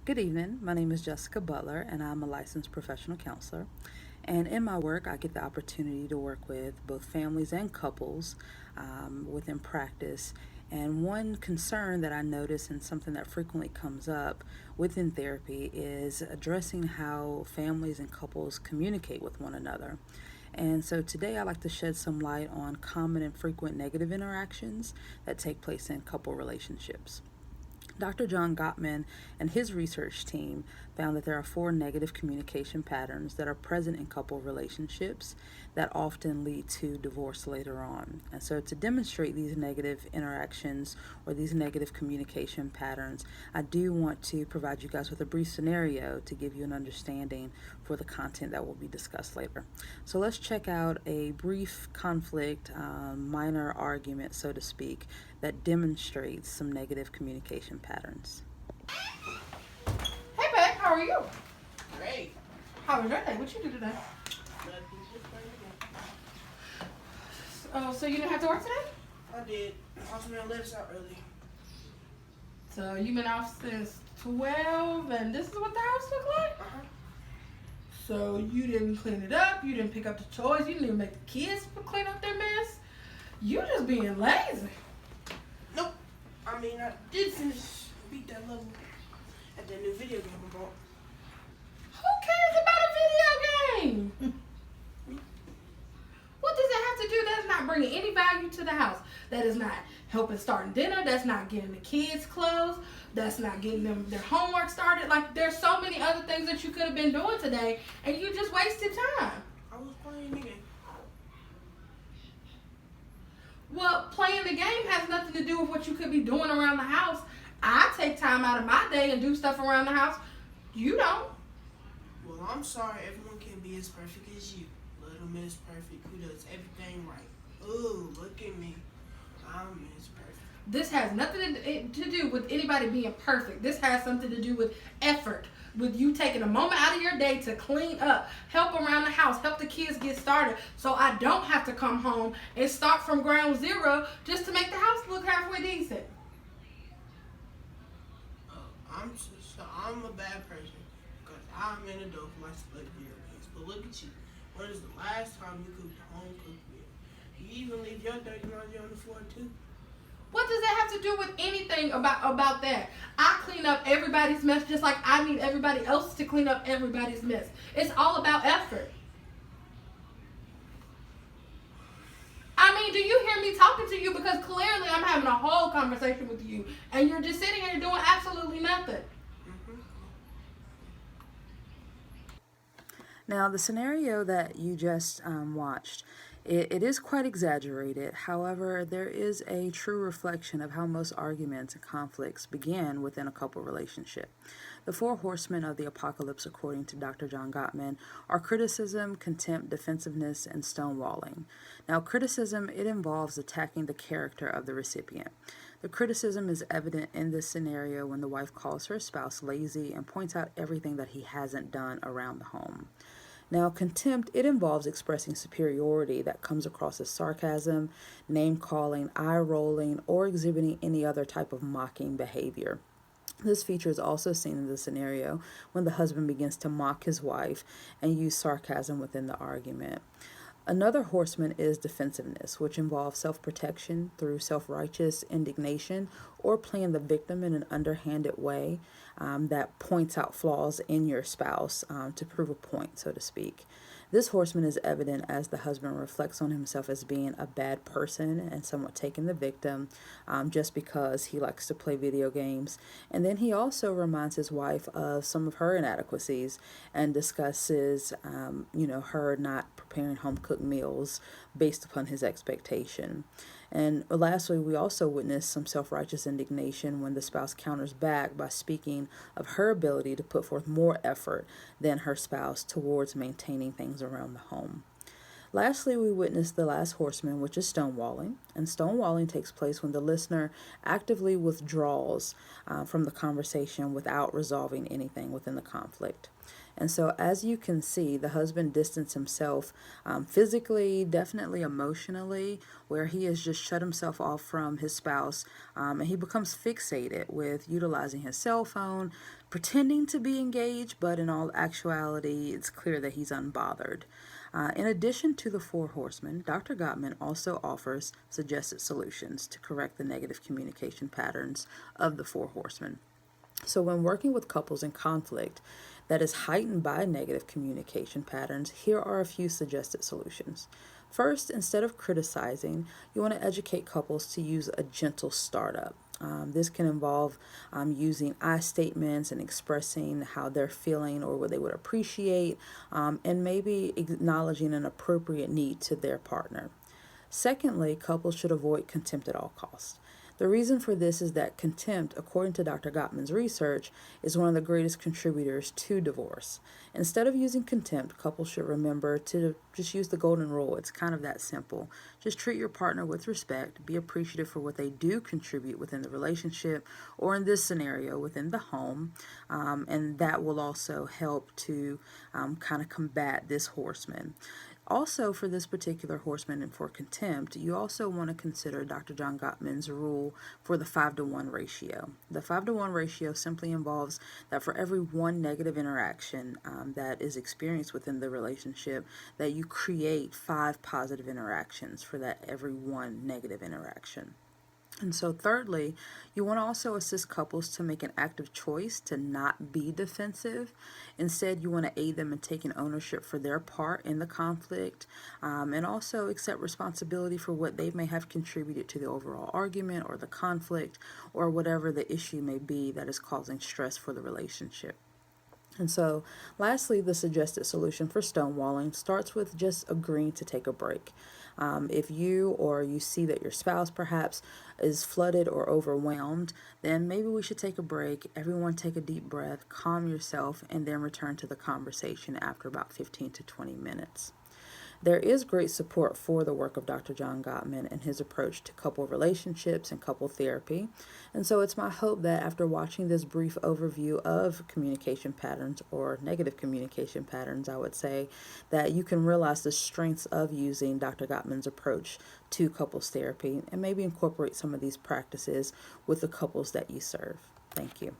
Good evening. My name is Jessica Butler, and I'm a licensed professional counselor. And in my work, I get the opportunity to work with both families and couples within practice. And one concern that I notice and something that frequently comes up within therapy is addressing how families and couples communicate with one another. And so today I'd like to shed some light on common and frequent negative interactions that take place in couple relationships. Dr. John Gottman and his research team found that there are four negative communication patterns that are present in couple relationships that often lead to divorce later on. And so, to demonstrate these negative interactions or these negative communication patterns, I do want to provide you guys with a brief scenario to give you an understanding for the content that will be discussed later. So, let's check out a brief conflict, minor argument, so to speak, that demonstrates some negative communication patterns. Hey, babe, how are you? Great. How was your day? What you do today? Oh, so you didn't have to work today? I did. I was gonna let us out early. So you've been off since 12, and this is what the house look like? So you didn't clean it up, you didn't pick up the toys, you didn't even make the kids clean up their mess. You just being lazy. Nope. I mean, I did beat that level at that new video game I bought. Who cares about a video game? What does it have to do? That's not bringing any value to the house. That is not helping starting dinner. That's not getting the kids clothes. That's not getting them their homework started. Like, there's so many other things that you could have been doing today, and you just wasted time. I was playing the game. Well, playing the game has nothing to do with what you could be doing around the house. I take time out of my day and do stuff around the house. You don't. Well, I'm sorry everyone can't be as perfect as you. Little Miss Perfect who does everything right. Ooh, look at me. I'm Miss Perfect. This has nothing to do with anybody being perfect. This has something to do with effort. With you taking a moment out of your day to clean up, help around the house, help the kids get started, so I don't have to come home and start from ground zero just to make the house look halfway decent. I'm a bad person because I'm an adult who likes to play video games. But look at you. When is the last time you cooked a home cooked meal? You even leave your dirty laundry on the floor too. What does that have to do with anything about that? I clean up everybody's mess just like I need everybody else to clean up everybody's mess. It's all about effort. I mean, do you hear me talking to you? Because clearly I'm having a whole conversation with you, and you're just sitting here doing absolutely nothing. Now, the scenario that you just watched, it is quite exaggerated. However, there is a true reflection of how most arguments and conflicts begin within a couple relationship. The four horsemen of the apocalypse, according to Dr. John Gottman, are criticism, contempt, defensiveness, and stonewalling. Now, criticism, it involves attacking the character of the recipient. The criticism is evident in this scenario when the wife calls her spouse lazy and points out everything that he hasn't done around the home. Now, contempt, it involves expressing superiority that comes across as sarcasm, name-calling, eye-rolling, or exhibiting any other type of mocking behavior. This feature is also seen in the scenario when the husband begins to mock his wife and use sarcasm within the argument. Another horseman is defensiveness, which involves self-protection through self-righteous indignation or playing the victim in an underhanded way that points out flaws in your spouse to prove a point, so to speak. This horseman is evident as the husband reflects on himself as being a bad person and somewhat taking the victim just because he likes to play video games. And then he also reminds his wife of some of her inadequacies and discusses, her not preparing home cooked meals based upon his expectation. And lastly, we also witness some self-righteous indignation when the spouse counters back by speaking of her ability to put forth more effort than her spouse towards maintaining things around the home. Lastly, we witness the last horseman, which is stonewalling. And stonewalling takes place when the listener actively withdraws from the conversation without resolving anything within the conflict. And so, as you can see, the husband distanced himself physically, definitely emotionally, where he has just shut himself off from his spouse, and he becomes fixated with utilizing his cell phone, pretending to be engaged, but in all actuality, it's clear that he's unbothered. In addition to the four horsemen, Dr. Gottman also offers suggested solutions to correct the negative communication patterns of the four horsemen. So, when working with couples in conflict that is heightened by negative communication patterns, here are a few suggested solutions. First, instead of criticizing, you want to educate couples to use a gentle startup. This can involve using I statements and expressing how they're feeling or what they would appreciate, and maybe acknowledging an appropriate need to their partner. Secondly, couples should avoid contempt at all costs. The reason for this is that contempt, according to Dr. Gottman's research, is one of the greatest contributors to divorce. Instead of using contempt, couples should remember to just use the golden rule. It's kind of that simple. Just treat your partner with respect, be appreciative for what they do contribute within the relationship, or in this scenario, within the home, and that will also help to kind of combat this horseman. Also, for this particular horseman and for contempt, you also want to consider Dr. John Gottman's rule for the 5-to-1 ratio. The 5-to-1 ratio simply involves that for every one negative interaction that is experienced within the relationship, that you create 5 positive interactions for that every one negative interaction. And so thirdly, you want to also assist couples to make an active choice to not be defensive. Instead, you want to aid them in taking ownership for their part in the conflict, and also accept responsibility for what they may have contributed to the overall argument or the conflict or whatever the issue may be that is causing stress for the relationship. And so, lastly, the suggested solution for stonewalling starts with just agreeing to take a break. If you or you see that your spouse perhaps is flooded or overwhelmed, then maybe we should take a break. Everyone take a deep breath, calm yourself, and then return to the conversation after about 15 to 20 minutes. There is great support for the work of Dr. John Gottman and his approach to couple relationships and couple therapy. And so it's my hope that after watching this brief overview of communication patterns, or negative communication patterns, I would say, that you can realize the strengths of using Dr. Gottman's approach to couples therapy and maybe incorporate some of these practices with the couples that you serve. Thank you.